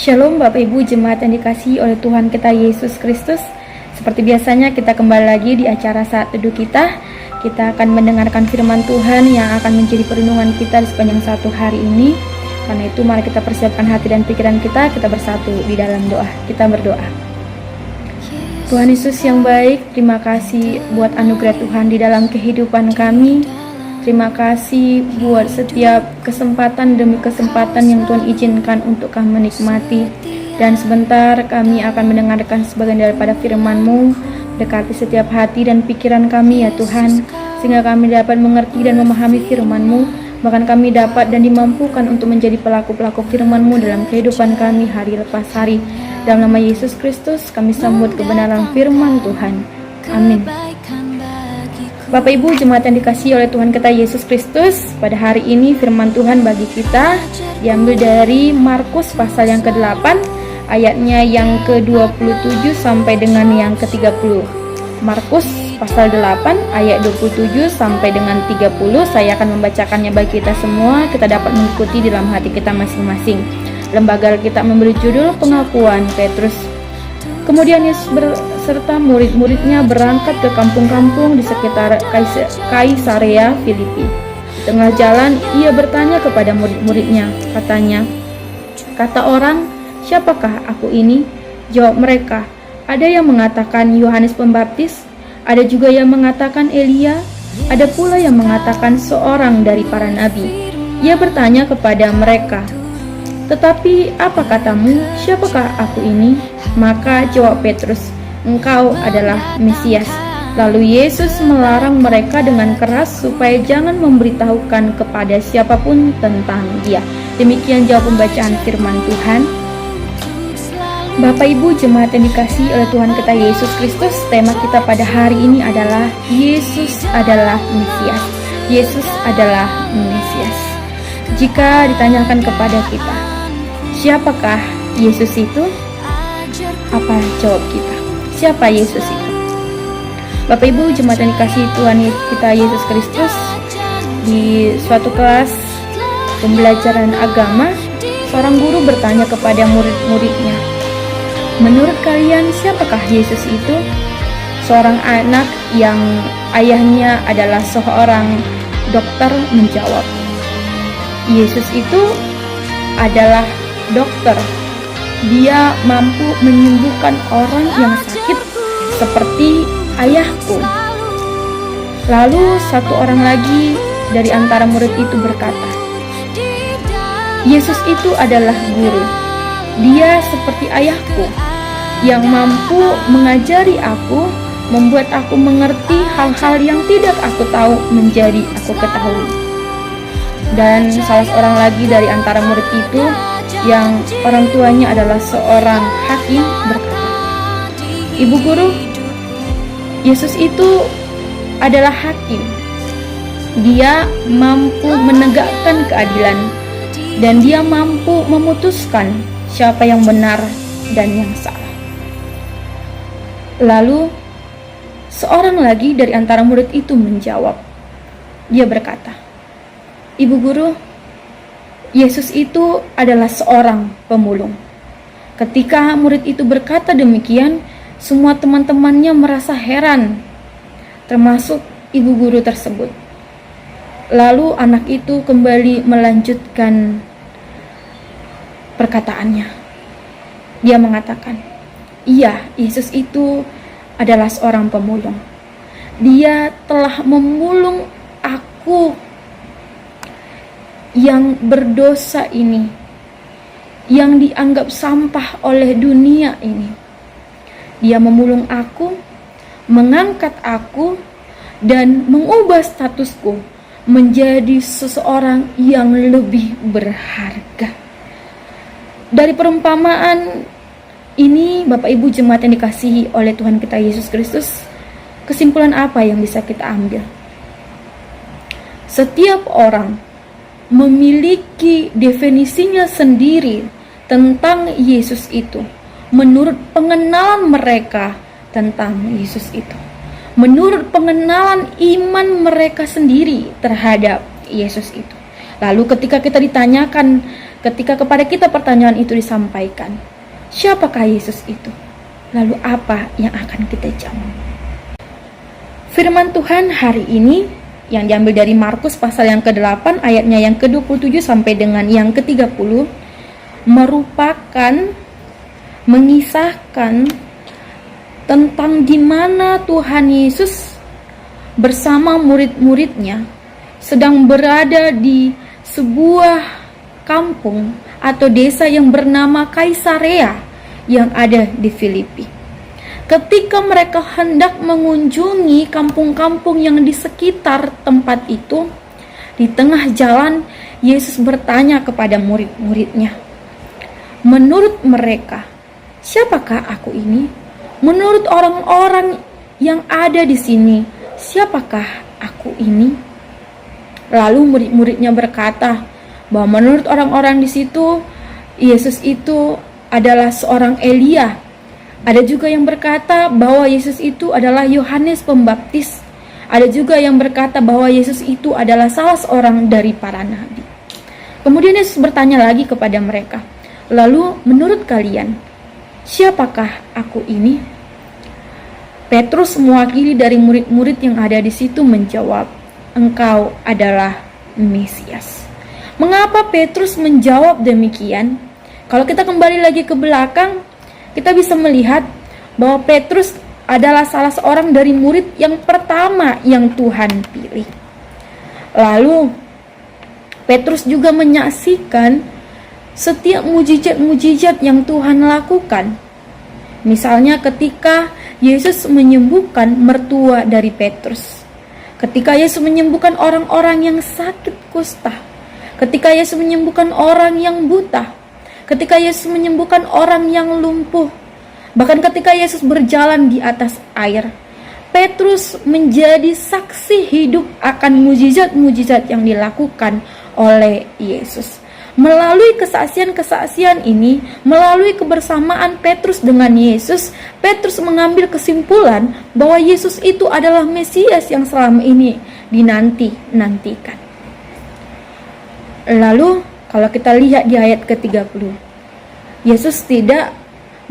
Shalom Bapak Ibu jemaat yang dikasihi oleh Tuhan kita Yesus Kristus. Seperti biasanya kita kembali lagi di acara Saat Teduh kita. Kita akan mendengarkan firman Tuhan yang akan menjadi perlindungan kita di sepanjang satu hari ini. Karena itu mari kita persiapkan hati dan pikiran kita bersatu di dalam doa. Kita berdoa. Tuhan Yesus yang baik, terima kasih buat anugerah Tuhan di dalam kehidupan kami. Terima kasih buat setiap kesempatan demi kesempatan yang Tuhan izinkan untuk kami menikmati. Dan sebentar kami akan mendengarkan sebagian daripada firman-Mu. Dekati setiap hati dan pikiran kami ya Tuhan, sehingga kami dapat mengerti dan memahami firman-Mu. Bahkan kami dapat dan dimampukan untuk menjadi pelaku-pelaku firman-Mu dalam kehidupan kami hari lepas hari. Dalam nama Yesus Kristus kami sambut kebenaran firman Tuhan. Amin. Bapak Ibu jemaat yang dikasihi oleh Tuhan kita Yesus Kristus, pada hari ini firman Tuhan bagi kita diambil dari Markus pasal yang ke-8 ayatnya yang ke-27 sampai dengan yang ke-30. Markus pasal 8 ayat 27 sampai dengan 30. Saya akan membacakannya bagi kita semua, kita dapat mengikuti dalam hati kita masing-masing. Lembaga kita memberi judul Pengakuan Petrus. Kemudian Yesus serta murid-muridnya berangkat ke kampung-kampung di sekitar Kaisarea Filipi. Tengah jalan ia bertanya kepada murid-muridnya, katanya, "Kata orang, siapakah aku ini?" Jawab mereka, "Ada yang mengatakan Yohanes Pembaptis, ada juga yang mengatakan Elia, ada pula yang mengatakan seorang dari para nabi." Ia bertanya kepada mereka, "Tetapi apa katamu, siapakah aku ini?" Maka jawab Petrus, "Engkau adalah Mesias." Lalu Yesus melarang mereka dengan keras supaya jangan memberitahukan kepada siapapun tentang Dia. Demikian jawab pembacaan firman Tuhan. Bapak Ibu jemaat yang dikasihi oleh Tuhan kita Yesus Kristus, tema kita pada hari ini adalah Yesus adalah Mesias. Yesus adalah Mesias. Jika ditanyakan kepada kita, siapakah Yesus itu? Apa jawab kita? Siapa Yesus itu? Bapak Ibu jemaat yang dikasihi Tuhan kita Yesus Kristus, di suatu kelas pembelajaran agama, seorang guru bertanya kepada murid-muridnya, "Menurut kalian siapakah Yesus itu?" Seorang anak yang ayahnya adalah seorang dokter menjawab, "Yesus itu adalah dokter. Dia mampu menyembuhkan orang yang sakit seperti ayahku." Lalu satu orang lagi dari antara murid itu berkata, "Yesus itu adalah guru. Dia seperti ayahku yang mampu mengajari aku, membuat aku mengerti hal-hal yang tidak aku tahu menjadi aku ketahui." Dan salah seorang lagi dari antara murid itu yang orang tuanya adalah seorang hakim berkata, "Ibu guru, Yesus itu adalah hakim. Dia mampu menegakkan keadilan dan dia mampu memutuskan siapa yang benar dan yang salah." Lalu seorang lagi dari antara murid itu menjawab. Dia berkata, "Ibu guru, Yesus itu adalah seorang pemulung." Ketika murid itu berkata demikian, semua teman-temannya merasa heran, termasuk ibu guru tersebut. Lalu anak itu kembali melanjutkan perkataannya. Dia mengatakan, "Iya, Yesus itu adalah seorang pemulung. Dia telah memulung aku yang berdosa ini, yang dianggap sampah oleh dunia ini. Dia memulung aku, mengangkat aku, dan mengubah statusku menjadi seseorang yang lebih berharga." Dari perumpamaan ini, Bapak Ibu jemaat yang dikasihi oleh Tuhan kita Yesus Kristus, kesimpulan apa yang bisa kita ambil? Setiap orang memiliki definisinya sendiri tentang Yesus itu, menurut pengenalan mereka tentang Yesus itu, menurut pengenalan iman mereka sendiri terhadap Yesus itu. Lalu ketika kita ditanyakan, ketika kepada kita pertanyaan itu disampaikan, siapakah Yesus itu? Lalu apa yang akan kita jawab? Firman Tuhan hari ini yang diambil dari Markus pasal yang ke-8 ayatnya yang ke-27 sampai dengan yang ke-30 merupakan mengisahkan tentang gimana Tuhan Yesus bersama murid-muridnya sedang berada di sebuah kampung atau desa yang bernama Kaisarea yang ada di Filipi. Ketika mereka hendak mengunjungi kampung-kampung yang di sekitar tempat itu, di tengah jalan Yesus bertanya kepada murid-muridnya, menurut mereka, siapakah aku ini? Menurut orang-orang yang ada di sini, siapakah aku ini? Lalu murid-muridnya berkata bahwa menurut orang-orang di situ, Yesus itu adalah seorang Elia. Ada juga yang berkata bahwa Yesus itu adalah Yohanes Pembaptis. Ada juga yang berkata bahwa Yesus itu adalah salah seorang dari para nabi. Kemudian Yesus bertanya lagi kepada mereka, lalu menurut kalian, siapakah aku ini? Petrus mewakili dari murid-murid yang ada di situ menjawab, engkau adalah Mesias. Mengapa Petrus menjawab demikian? Kalau kita kembali lagi ke belakang, kita bisa melihat bahwa Petrus adalah salah seorang dari murid yang pertama yang Tuhan pilih. Lalu Petrus juga menyaksikan setiap mujizat-mujizat yang Tuhan lakukan. Misalnya ketika Yesus menyembuhkan mertua dari Petrus, ketika Yesus menyembuhkan orang-orang yang sakit kusta, ketika Yesus menyembuhkan orang yang buta, ketika Yesus menyembuhkan orang yang lumpuh, bahkan ketika Yesus berjalan di atas air, Petrus menjadi saksi hidup akan mujizat-mujizat yang dilakukan oleh Yesus. Melalui kesaksian-kesaksian ini, melalui kebersamaan Petrus dengan Yesus, Petrus mengambil kesimpulan bahwa Yesus itu adalah Mesias yang selama ini dinanti-nantikan. Lalu kalau kita lihat di ayat ke-30, Yesus tidak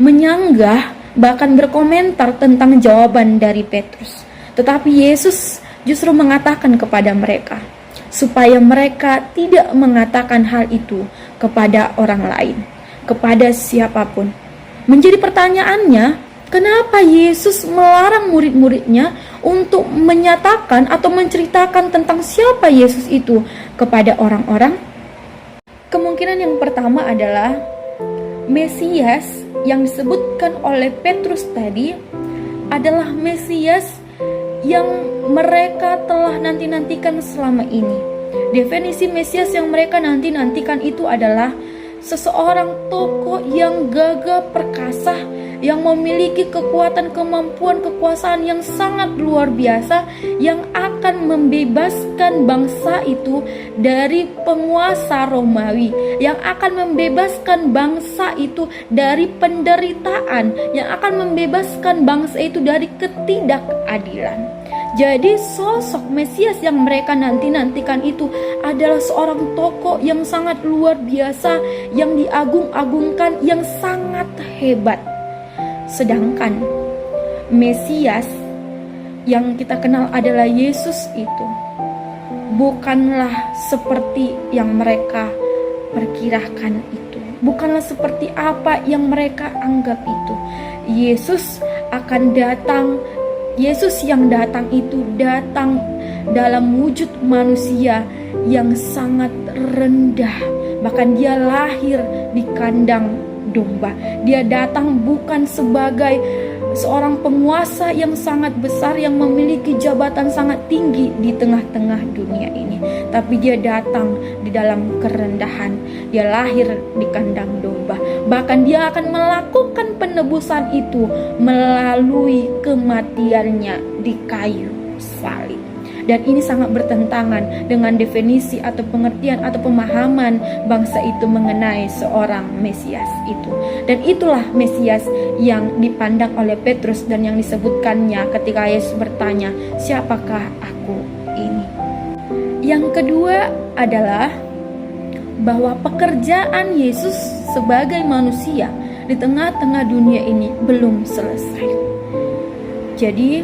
menyanggah bahkan berkomentar tentang jawaban dari Petrus. Tetapi Yesus justru mengatakan kepada mereka, supaya mereka tidak mengatakan hal itu kepada orang lain, kepada siapapun. Menjadi pertanyaannya, kenapa Yesus melarang murid-muridnya untuk menyatakan atau menceritakan tentang siapa Yesus itu kepada orang-orang? Kemungkinan yang pertama adalah Mesias yang disebutkan oleh Petrus tadi adalah Mesias yang mereka telah nanti-nantikan selama ini. Definisi Mesias yang mereka nanti-nantikan itu adalah seseorang tokoh yang gagah perkasa, yang memiliki kekuatan, kemampuan, kekuasaan yang sangat luar biasa, yang akan membebaskan bangsa itu dari penguasa Romawi, yang akan membebaskan bangsa itu dari penderitaan, yang akan membebaskan bangsa itu dari ketidakadilan. Jadi sosok Mesias yang mereka nanti-nantikan itu adalah seorang tokoh yang sangat luar biasa, yang diagung-agungkan, yang sangat hebat. Sedangkan Mesias yang kita kenal adalah Yesus itu bukanlah seperti yang mereka perkirakan itu, bukanlah seperti apa yang mereka anggap itu. Yesus akan datang. Yesus yang datang itu datang dalam wujud manusia yang sangat rendah. Bahkan dia lahir di kandang domba. Dia datang bukan sebagai seorang penguasa yang sangat besar, yang memiliki jabatan sangat tinggi di tengah-tengah dunia ini, tapi dia datang di dalam kerendahan. Dia lahir di kandang domba. Bahkan dia akan melakukan penebusan itu melalui kematiannya di kayu salib. Dan ini sangat bertentangan dengan definisi atau pengertian atau pemahaman bangsa itu mengenai seorang Mesias itu. Dan itulah Mesias yang dipandang oleh Petrus dan yang disebutkannya ketika Yesus bertanya, siapakah aku ini? Yang kedua adalah bahwa pekerjaan Yesus sebagai manusia di tengah-tengah dunia ini belum selesai. Jadi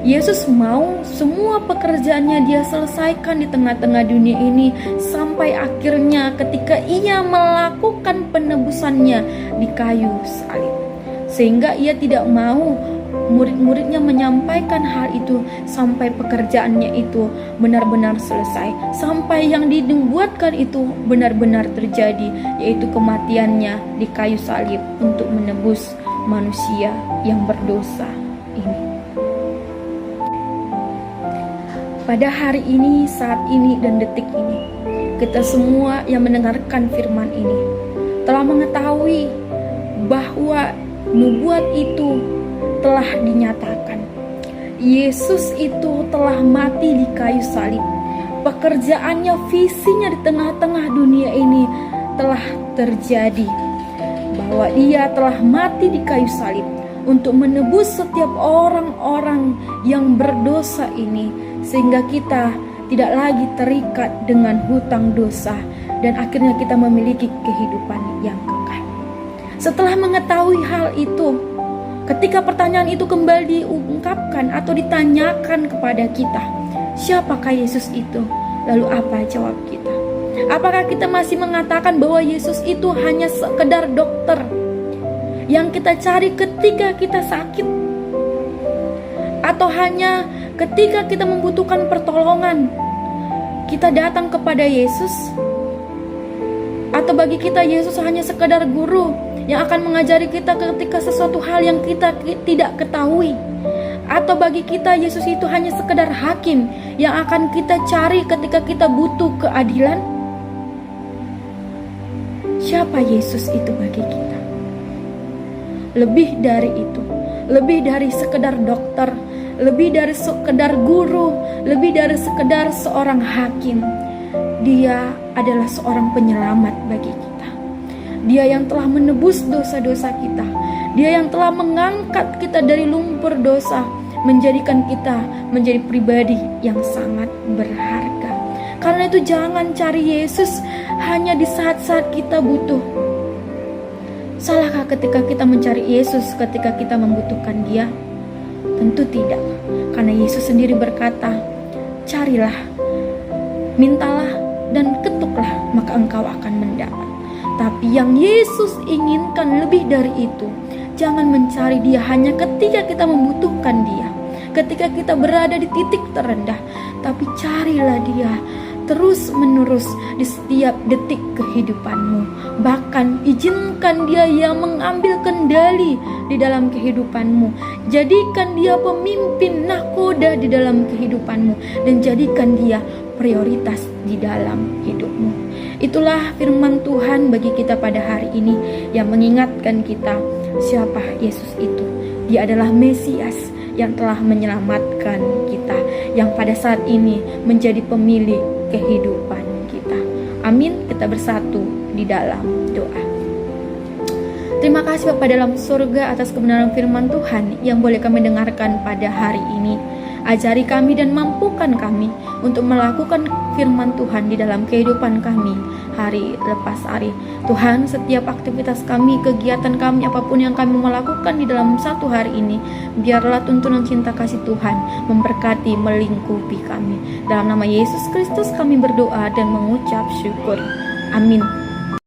Yesus mau semua pekerjaannya dia selesaikan di tengah-tengah dunia ini sampai akhirnya ketika ia melakukan penebusannya di kayu salib. Sehingga ia tidak mau murid-muridnya menyampaikan hal itu sampai pekerjaannya itu benar-benar selesai, sampai yang dibuatkan itu benar-benar terjadi, yaitu kematiannya di kayu salib untuk menebus manusia yang berdosa ini. Pada hari ini, saat ini, dan detik ini, kita semua yang mendengarkan firman ini telah mengetahui bahwa nubuat itu telah dinyatakan. Yesus itu telah mati di kayu salib. Pekerjaannya, visinya di tengah-tengah dunia ini telah terjadi. Bahwa dia telah mati di kayu salib untuk menebus setiap orang-orang yang berdosa ini, sehingga kita tidak lagi terikat dengan hutang dosa dan akhirnya kita memiliki kehidupan yang kekal. Setelah mengetahui hal itu, ketika pertanyaan itu kembali diungkapkan atau ditanyakan kepada kita, siapakah Yesus itu? Lalu apa jawab kita? Apakah kita masih mengatakan bahwa Yesus itu hanya sekedar dokter yang kita cari ketika kita sakit? Atau hanya ketika kita membutuhkan pertolongan, kita datang kepada Yesus? Atau bagi kita Yesus hanya sekedar guru yang akan mengajari kita ketika sesuatu hal yang kita tidak ketahui? Atau bagi kita Yesus itu hanya sekedar hakim yang akan kita cari ketika kita butuh keadilan? Siapa Yesus itu bagi kita? Lebih dari itu, lebih dari sekedar dokter, lebih dari sekedar guru, lebih dari sekedar seorang hakim. Dia adalah seorang penyelamat bagi kita. Dia yang telah menebus dosa-dosa kita. Dia yang telah mengangkat kita dari lumpur dosa, menjadikan kita menjadi pribadi yang sangat berharga. Karena itu jangan cari Yesus hanya di saat-saat kita butuh. Salahkah ketika kita mencari Yesus ketika kita membutuhkan Dia? Tentu tidak. Karena Yesus sendiri berkata, carilah, mintalah, dan ketuklah, maka engkau akan mendapat. Tapi yang Yesus inginkan lebih dari itu, jangan mencari Dia hanya ketika kita membutuhkan Dia, ketika kita berada di titik terendah, tapi carilah Dia terus menerus di setiap detik kehidupanmu. Bahkan izinkan Dia yang mengambil kendali di dalam kehidupanmu. Jadikan Dia pemimpin nahkoda di dalam kehidupanmu, dan jadikan Dia prioritas di dalam hidupmu. Itulah firman Tuhan bagi kita pada hari ini yang mengingatkan kita siapa Yesus itu. Dia adalah Mesias yang telah menyelamatkan kita, yang pada saat ini menjadi pemilik kehidupan kita. Amin. Kita bersatu di dalam doa. Terima kasih Bapa dalam surga atas kebenaran firman Tuhan yang boleh kami dengarkan pada hari ini. Ajari kami dan mampukan kami untuk melakukan firman Tuhan di dalam kehidupan kami hari lepas hari. Tuhan, setiap aktivitas kami, kegiatan kami, apapun yang kami melakukan di dalam satu hari ini, biarlah tuntunan cinta kasih Tuhan memberkati, melingkupi kami. Dalam nama Yesus Kristus kami berdoa dan mengucap syukur. Amin.